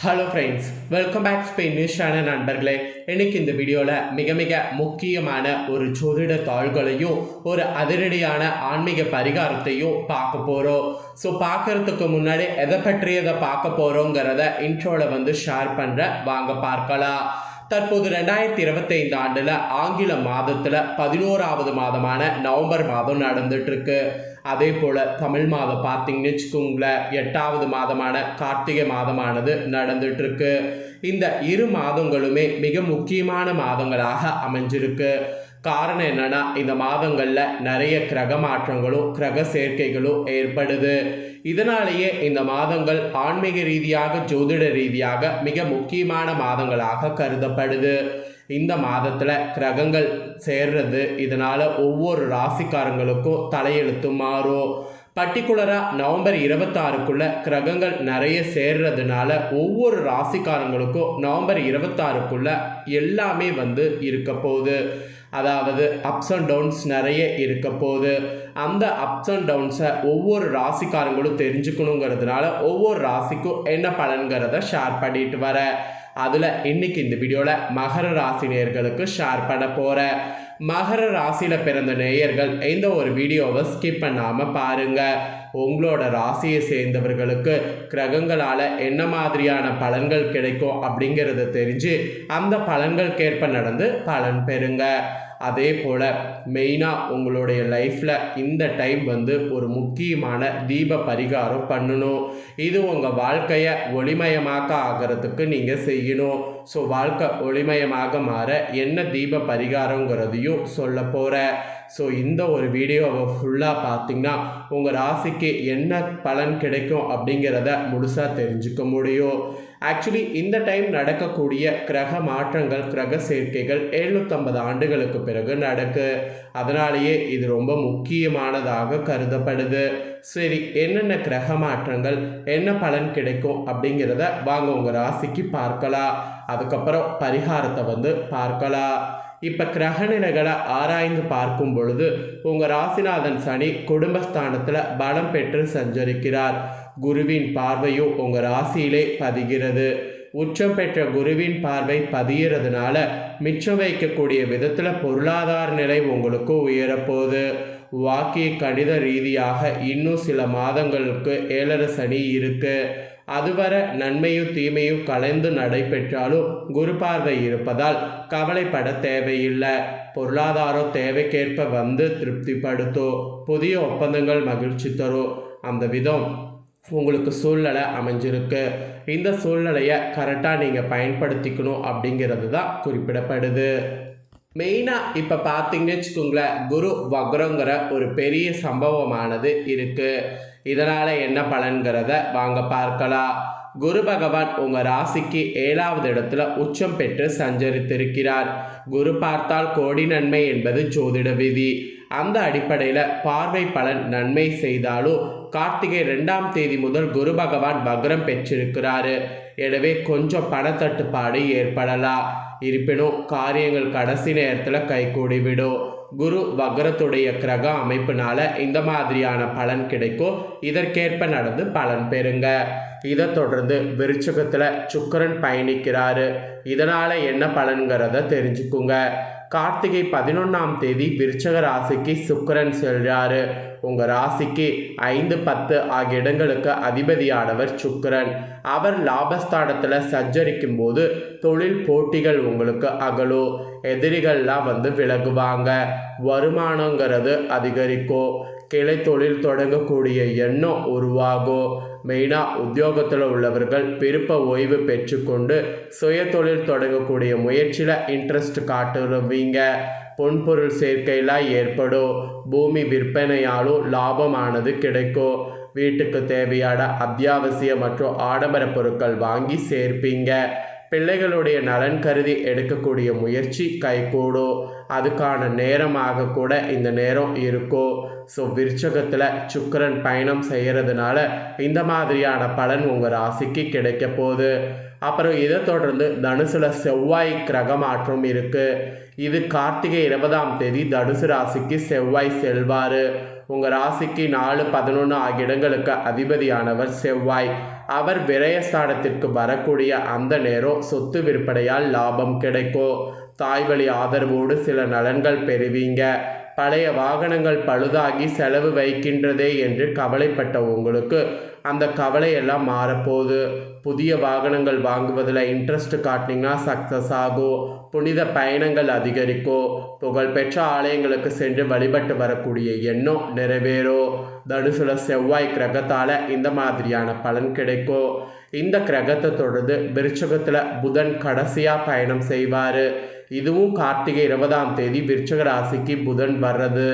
Hello friends, welcome back Spain news channel நண்பர்களே. இன்னைக்கு இந்த வீடியோவில் மிக முக்கியமான ஒரு ஜோதிட தாள்களையும் ஒரு அதிரடியான ஆன்மீக பரிகாரத்தையும் பார்க்க போகிறோம். ஸோ பார்க்கறதுக்கு முன்னாடி எதை பற்றியதை பார்க்க போகிறோங்கிறத இன்ட்ரோவில் ஷேர் பண்ணுறேன், வாங்க பார்க்கலாம். தற்போது 2025 ஆண்டில் ஆங்கில மாதத்தில் 11வது மாதமான நவம்பர் மாதம் நடந்துட்டுருக்கு. அதே போல் தமிழ் மாதம் பார்த்தீங்கன்னு வச்சுக்கோங்களேன், 8வது மாதமான கார்த்திகை மாதமானது நடந்துட்டுருக்கு. இந்த இரு மாதங்களுமே மிக முக்கியமான மாதங்களாக அமைஞ்சிருக்கு. காரணம் என்னன்னா, இந்த மாதங்களில் நிறைய கிரக மாற்றங்களும் கிரக சேர்க்கைகளும் ஏற்படுது. இதனாலேயே இந்த மாதங்கள் ஆன்மீக ரீதியாக ஜோதிட ரீதியாக மிக முக்கியமான மாதங்களாக கருதப்படுது. இந்த மாதத்தில் கிரகங்கள் சேர்றது இதனால் ஒவ்வொரு ராசிக்காரங்களுக்கும் தலையெழுத்து மாறும். பர்டிகுலராக நவம்பர் 26க்குள்ள கிரகங்கள் நிறைய சேர்றதுனால ஒவ்வொரு ராசிக்காரங்களுக்கும் நவம்பர் 26க்குள்ள எல்லாமே இருக்க போகுது. அதாவது அப்ஸ் அண்ட் டவுன்ஸ் நிறைய இருக்க போகுது. அந்த அப்ஸ் அண்ட் டவுன்ஸை ஒவ்வொரு ராசிக்காரங்களும் தெரிஞ்சுக்கணுங்கிறதுனால ஒவ்வொரு ராசிக்கும் என்ன பலன்கிறத ஷேர் பண்ணிட்டு வர. அதில் இன்னைக்கு இந்த வீடியோவில் மகர ராசி நேயர்களுக்கு ஷேர் பண்ண போகிறேன். மகர ராசியில் பிறந்த நேயர்கள் இந்த ஒரு வீடியோவை ஸ்கிப் பண்ணாமல் பாருங்கள். உங்களோட ராசியை சேர்ந்தவர்களுக்கு கிரகங்களால் என்ன மாதிரியான பலன்கள் கிடைக்கும் அப்படிங்கிறத தெரிஞ்சு அந்த பலன்களுக்கேற்ப நடந்து பலன் பெறுங்க. அதே போல் மெயினாக உங்களுடைய லைஃப்பில் இந்த டைம் ஒரு முக்கியமான தீப பரிகாரம் பண்ணணும். இது உங்கள் வாழ்க்கையை ஒளிமயமாக்க ஆகிறதுக்கு நீங்கள் செய்யணும். ஸோ வாழ்க்கை ஒளிமயமாக மாற என்ன தீப பரிகாரங்கிறதையும் சொல்ல போகிறேன். ஸோ இந்த ஒரு வீடியோவை ஃபுல்லாக பார்த்தீங்கன்னா உங்கள் ராசிக்கு என்ன பலன் கிடைக்கும் அப்படிங்கிறத முழுசாக தெரிஞ்சுக்க முடியும். ஆக்சுவலி இந்த டைம் நடக்கக்கூடிய கிரக மாற்றங்கள் கிரக சேர்க்கைகள் 750 ஆண்டுகளுக்கு பிறகு நடக்கு. அதனாலேயே இது ரொம்ப முக்கியமானதாக கருதப்படுது. சரி, என்னென்ன கிரக மாற்றங்கள் என்ன பலன் கிடைக்கும் அப்படிங்கிறத வாங்க உங்கள் ராசிக்கு பார்க்கலாம். அதுக்கப்புறம் பரிகாரத்தை பார்க்கலாம். இப்போ கிரகநிலைகளை ஆராய்ந்து பார்க்கும் பொழுது உங்கள் ராசிநாதன் சனி குடும்பஸ்தானத்தில் பலம் பெற்று சஞ்சரிக்கிறார். குருவின் பார்வையும் உங்கள் ராசியிலே பதிகிறது. உச்சம் பெற்ற குருவின் பார்வை பதிகிறதுனால மிச்சம் வைக்கக்கூடிய விதத்தில் பொருளாதார நிலை உங்களுக்கு உயரப்போகுது. வாக்கிய கணித ரீதியாக இன்னும் சில மாதங்களுக்கு 7.5 சனி இருக்கு. அதுவரை நன்மையும் தீமையும் கலந்து நடைபெற்றாலும் குரு பார்வை இருப்பதால் கவலைப்பட தேவையில்லை. பொருளாதாரம் தேவைக்கேற்ப திருப்திப்படுத்தும். புதிய ஒப்பந்தங்கள் மகிழ்ச்சி தரும். அந்த விதம் உங்களுக்கு சூழ்நிலை அமைஞ்சிருக்கு. இந்த சூழ்நிலையை கரெக்டாக நீங்கள் பயன்படுத்திக்கணும் அப்படிங்கிறது தான் குறிப்பிடப்படுது. மெயினாக இப்போ பார்த்தீங்கன்னு வச்சுக்கோங்களேன், குரு வக்ரங்கிற ஒரு பெரிய சம்பவமானது இருக்குது. இதனால் என்ன பலன்கிறத வாங்க பார்க்கலாம். குரு பகவான் உங்கள் ராசிக்கு 7வது இடத்துல உச்சம் பெற்று சஞ்சரித்திருக்கிறார். குரு பார்த்தால் கோடி நன்மை என்பது ஜோதிட விதி. அந்த அடிப்படையில் பார்வை பலன் நன்மை செய்தாலும் கார்த்திகை 2ஆம் தேதி முதல் குரு பகவான் வக்ரம் பெற்றிருக்கிறாரு. எனவே கொஞ்சம் பணத்தட்டுப்பாடு ஏற்படலாம். இருப்பினும் காரியங்கள் கடைசி நேரத்தில் கைகூடிவிடும். குரு வக்ரத்துடைய கிரக அமைப்பினால இந்த மாதிரியான பலன் கிடைக்கும். இதற்கேற்ப நடந்து பலன் பெறுங்க. இதை தொடர்ந்து விருச்சகத்தில் சுக்கிரன் பயணிக்கிறாரு. இதனால் என்ன பலன்கிறத தெரிஞ்சுக்குங்க. கார்த்திகை 11ஆம் தேதி விருச்சக ராசிக்கு சுக்கிரன் செல்றாரு. உங்கள் ராசிக்கு 5, 10 ஆகிய இடங்களுக்கு அதிபதியானவர் சுக்கிரன். அவர் லாபஸ்தானத்தில் சஞ்சரிக்கும் போது தொழில் போட்டிகள் உங்களுக்கு அகலும். எதிரிகள்லாம் விலகுவாங்க. வருமானங்கிறது அதிகரிக்கும். கிளை தொழில் தொடங்கக்கூடிய எண்ணம் உருவாகும். மெயினாக உத்தியோகத்தில் உள்ளவர்கள் விருப்ப ஓய்வு பெற்றுக்கொண்டு சுய தொழில் தொடங்கக்கூடிய முயற்சியில் இன்ட்ரெஸ்ட் காட்டுவீங்க. பொன்பொருள் சேர்க்கையெல்லாம் ஏற்படும். பூமி விற்பனையாலும் லாபமானது கிடைக்கும். வீட்டுக்கு தேவையான அத்தியாவசிய மற்றும் ஆடம்பர பொருட்கள் வாங்கி சேர்ப்பீங்க. பிள்ளைகளுடைய நலன் கருதி எடுக்கக்கூடிய முயற்சி கைகூடும். அதுக்கான நேரமாக கூட இந்த நேரம் இருக்கும். ஸோ விருச்சகத்தில் சுக்கிரன் பயணம் செய்கிறதுனால இந்த மாதிரியான பலன் உங்கள் ராசிக்கு கிடைக்க போகுது. அப்புறம் இதை தொடர்ந்து தனுசுல செவ்வாய் கிரக மாற்றம் இருக்குது. இது கார்த்திகை 20ஆம் தேதி தனுசு ராசிக்கு செவ்வாய் செல்வார். உங்கள் ராசிக்கு 4, 11 ஆகிய இடங்களுக்கு அதிபதியானவர் செவ்வாய். அவர் விரயஸ்தானத்திற்கு வரக்கூடிய அந்த நேரம் சொத்து விற்பனையால் லாபம் கிடைக்கும். தாய்வழி ஆதரவோடு சில நலன்கள் பெறுவீங்க. பழைய வாகனங்கள் பழுதாகி செலவு வைக்கின்றதே என்று கவலைப்பட்ட உங்களுக்கு அந்த கவலையெல்லாம் மாறப்போகுது. புதிய வாகனங்கள் வாங்குவதில் இன்ட்ரெஸ்ட் காட்டினீங்கன்னா சக்ஸஸ் ஆகும். புனித பயணங்கள் அதிகரிக்கும். புகழ்பெற்ற ஆலயங்களுக்கு சென்று வழிபட்டு வரக்கூடிய எண்ணம் நிறைவேறும். தனுசுல செவ்வாய் கிரகத்தால் இந்த மாதிரியான பலன் கிடைக்கும். இந்த கிரகத்தை தொடர்ந்து விருச்சகத்தில் புதன் கடைசியாக பயணம் செய்வார். இதுவும் கார்த்திகை 20ஆம் தேதி விருச்சக ராசிக்கு புதன் வர்றது.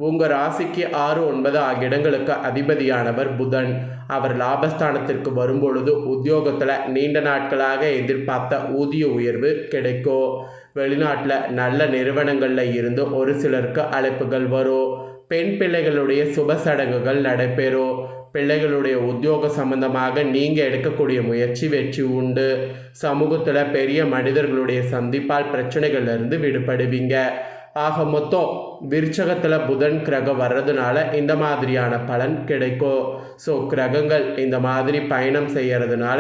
உங்கள் ராசிக்கு 6, 9 ஆகிய இடங்களுக்கு அதிபதியானவர் புதன். அவர் லாபஸ்தானத்திற்கு வரும்பொழுது உத்தியோகத்தில் நீண்ட நாட்களாக எதிர்பார்த்த ஊதிய உயர்வு கிடைக்கும். வெளிநாட்டில் நல்ல நிறுவனங்களில் இருந்து ஒரு சிலருக்கு அழைப்புகள் வரும். பெண் பிள்ளைகளுடைய சுப சடங்குகள் நடைபெறும். பிள்ளைகளுடைய உத்தியோக சம்பந்தமாக நீங்கள் எடுக்கக்கூடிய முயற்சி வெற்றி உண்டு. சமூகத்தில் பெரிய மனிதர்களுடைய சந்திப்பால் பிரச்சனைகள்லேருந்து விடுபடுவீங்க. ஆக மொத்தம் விருச்சகத்தில் புதன் கிரகம் வர்றதுனால இந்த மாதிரியான பலன் கிடைக்கும். ஸோ கிரகங்கள் இந்த மாதிரி பயணம் செய்கிறதுனால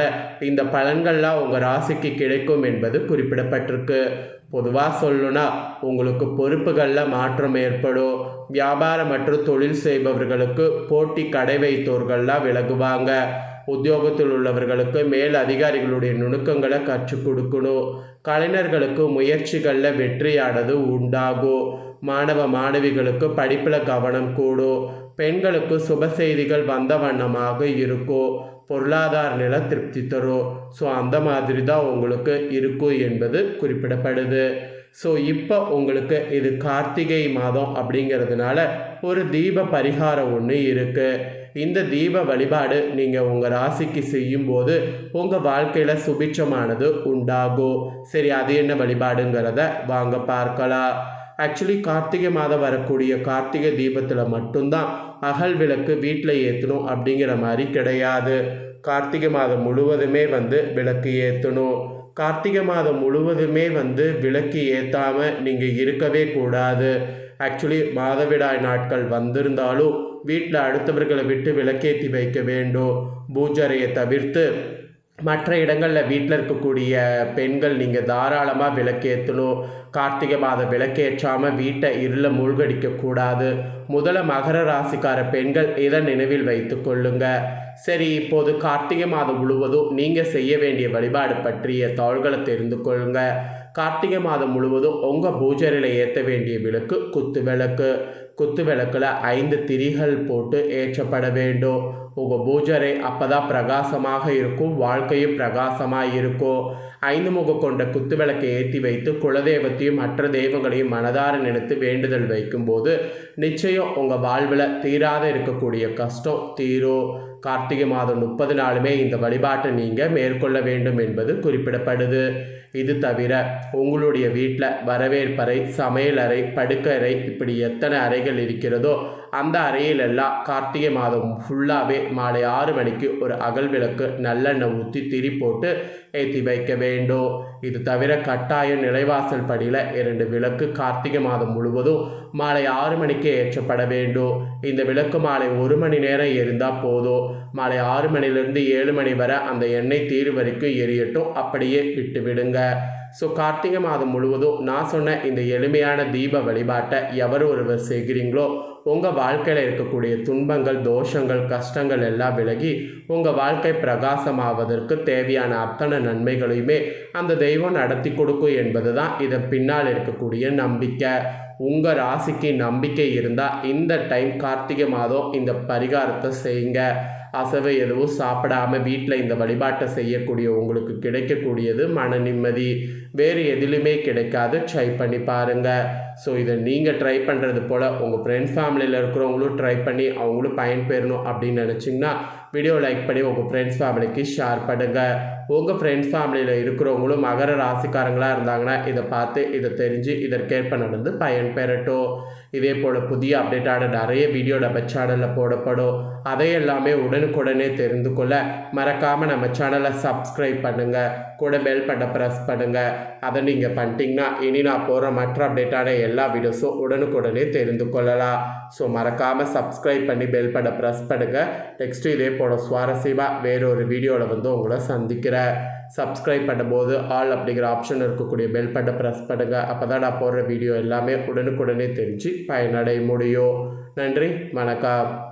இந்த பலன்கள்லாம் உங்கள் ராசிக்கு கிடைக்கும் என்பது குறிப்பிடப்பட்டிருக்கு. பொதுவாக சொல்லணும்னா உங்களுக்கு பொறுப்புகளில் மாற்றம் ஏற்படும். வியாபாரம் மற்றும் தொழில் செய்பவர்களுக்கு போட்டி கடை வைத்தோர்கள்லாம் விலகுவாங்க. உத்தியோகத்தில் உள்ளவர்களுக்கு மேல் அதிகாரிகளுடைய நுணுக்கங்களை கற்றுக் கொடுக்கணும். கலைஞர்களுக்கு முயற்சிகளில் வெற்றியானது உண்டாகும். மாணவ மாணவிகளுக்கு படிப்பில் கவனம் கூடும். பெண்களுக்கு சுப செய்திகள் வந்த வண்ணமாக இருக்கும். பொருளாதார நிலை திருப்தி தரும். ஸோ அந்த மாதிரி தான் உங்களுக்கு இருக்கும் என்பது குறிப்பிடப்படுது. ஸோ இப்போ உங்களுக்கு இது கார்த்திகை மாதம் அப்படிங்கிறதுனால ஒரு தீப பரிகாரம் ஒன்று இருக்குது. இந்த தீப வழிபாடு நீங்கள் உங்கள் ராசிக்கு செய்யும்போது உங்கள் வாழ்க்கையில் சுபிட்சமானது உண்டாகும். சரி, அது என்ன வழிபாடுங்கிறத வாங்க பார்க்கலாம். ஆக்சுவலி கார்த்திகை மாதம் வரக்கூடிய கார்த்திகை தீபத்தில் மட்டும்தான் அகல் விளக்கு வீட்டில் ஏற்றணும் அப்படிங்கிற மாதிரி கிடையாது. கார்த்திகை மாதம் முழுவதுமே விளக்கு ஏற்றணும். கார்த்திகை மாதம் முழுவதுமே விளக்கு ஏற்றாமல் நீங்கள் இருக்கவே கூடாது. ஆக்சுவலி மாதவிடாய் நாட்கள் வந்திருந்தாலும் வீட்டில் அடுத்தவர்களை விட்டு விளக்கேற்றி வைக்க வேண்டும். பூஜரையை தவிர்த்து மற்ற இடங்களில் வீட்டில் இருக்கக்கூடிய பெண்கள் நீங்கள் தாராளமாக விளக்கேற்றணும். கார்த்திகை மாதம் விளக்கேற்றாமல் வீட்டை இருள மூழ்கடிக்கக்கூடாது. முதல்ல மகர ராசிக்கார பெண்கள் இதை நினைவில் வைத்து கொள்ளுங்க. சரி, இப்போது கார்த்திகை மாதம் முழுவதும் நீங்கள் செய்ய வேண்டிய வழிபாடு பற்றிய தாள்களை தெரிந்து கொள்ளுங்க. கார்த்திகை மாதம் முழுவதும் உங்கள் பூஜரையில் ஏற்ற வேண்டிய விளக்கு குத்து விளக்கு. குத்து விளக்கில் 5 திரிகள் போட்டு ஏற்றப்பட வேண்டும். உங்கள் பூஜரை அப்போ தான் பிரகாசமாக இருக்கும். வாழ்க்கையும் பிரகாசமாக இருக்கும். 5 முகம் கொண்ட குத்து விளக்கை ஏற்றி வைத்து குலதெய்வத்தையும் மற்ற தெய்வங்களையும் மனதார நினைத்து வேண்டுதல் வைக்கும்போது நிச்சயம் உங்கள் வாழ்வில் தீராத இருக்கக்கூடிய கஷ்டம் தீரும். கார்த்திகை மாதம் 30 நாளுமே இந்த வழிபாட்டை நீங்கள் மேற்கொள்ள வேண்டும் என்பது குறிப்பிடப்படுது. இது தவிர உங்களுடைய வீட்டில் வரவேற்பறை, சமையலறை, படுக்கறை இப்படி எத்தனை அறைகள் இருக்கிறதோ அந்த அறையிலெல்லாம் கார்த்திகை மாதம் ஃபுல்லாகவே மாலை 6 மணிக்கு ஒரு அகல் விளக்கு நல்லெண்ணெய் ஊற்றி திரி போட்டு ஏற்றி வைக்க வேண்டும். இது தவிர கட்டாயம் நிலைவாசல் படியில் 2 விளக்கு கார்த்திகை மாதம் முழுவதும் மாலை 6 மணிக்கு ஏற்றப்பட வேண்டும். இந்த விளக்கு மாலை 1 மணி நேரம் எரிந்தால் போதும். மாலை 6 மணிலிருந்து 7 மணி வரை அந்த எண்ணெய் தீரு வரைக்கும் எரியட்டும், அப்படியே விட்டு விடுங்க. ஸோ கார்த்திகை மாதம் முழுவதும் நான் சொன்ன இந்த எளிமையான தீப வழிபாட்டை எவர் ஒருவர் செய்கிறீங்களோ உங்கள் வாழ்க்கையில் இருக்கக்கூடிய துன்பங்கள், தோஷங்கள், கஷ்டங்கள் எல்லாம் விலகி உங்கள் வாழ்க்கை பிரகாசமாவதற்கு தேவையான அத்தனை நன்மைகளையுமே அந்த தெய்வம் நடத்தி கொடுக்கும் என்பது தான் இதன் பின்னால் இருக்கக்கூடிய நம்பிக்கை. உங்கள் ராசிக்கு நம்பிக்கை இருந்தால் இந்த டைம் கார்த்திகை மாதம் இந்த பரிகாரத்தை செய்யுங்க. அசைவ எதுவும் சாப்பிடாமல் வீட்டில் இந்த வழிபாட்டை செய்யக்கூடிய உங்களுக்கு கிடைக்கக்கூடியது மன நிம்மதி. வேறு எதிலுமே கிடைக்காது. ட்ரை பண்ணி பாருங்கள். ஸோ இதை நீங்கள் ட்ரை பண்ணுறது போல் உங்கள் ஃப்ரெண்ட்ஸ் ஃபேமிலியில் இருக்கிறவங்களும் ட்ரை பண்ணி அவங்களும் பயன்பெறணும் அப்படின்னு நினச்சிங்கன்னா வீடியோ லைக் பண்ணி உங்கள் ஃப்ரெண்ட்ஸ் ஃபேமிலிக்கு ஷேர் பண்ணுங்கள். உங்கள் ஃப்ரெண்ட்ஸ் ஃபேமிலியில் இருக்கிறவங்களும் மகர ராசிக்காரங்களாக இருந்தாங்கன்னா இதை பார்த்து இதை தெரிஞ்சு இதற்கேற்ப நடந்து பயன் பெறட்டும். இதே போல் புதிய அப்டேட்டான நிறைய வீடியோ நம்ம சேனலில் போடப்படும். அதையெல்லாமே உடனுக்குடனே தெரிந்து கொள்ள மறக்காமல் நம்ம சேனலை சப்ஸ்கிரைப் பண்ணுங்கள், கூட பெல் பட்டனை ப்ரெஸ் பண்ணுங்கள். அதை நீங்கள் பண்ணிட்டீங்கன்னா இனி நான் போகிற மற்ற அப்டேட்டான எல்லா வீடியோஸும் உடனுக்குடனே தெரிந்து கொள்ளலாம். ஸோ மறக்காமல் சப்ஸ்கிரைப் பண்ணி பெல் பட்டனை ப்ரெஸ் பண்ணுங்கள். நெக்ஸ்ட்டு இதே போல் சுவாரஸ்யமாக வேறொரு வீடியோவில் வந்து உங்களை சந்திக்கிறேன். சப்ஸ்கிரைப் பண்ணும்போது ஆல் அப்படிங்கிற ஆப்ஷன் இருக்கக்கூடிய பெல் பட்டனை ப்ரெஸ் பண்ணுங்கள். அப்போ தான் நான் போடுற வீடியோ எல்லாமே உடனுக்குடனே தெரிஞ்சு பயனடைய முடியும். நன்றி, வணக்கம்.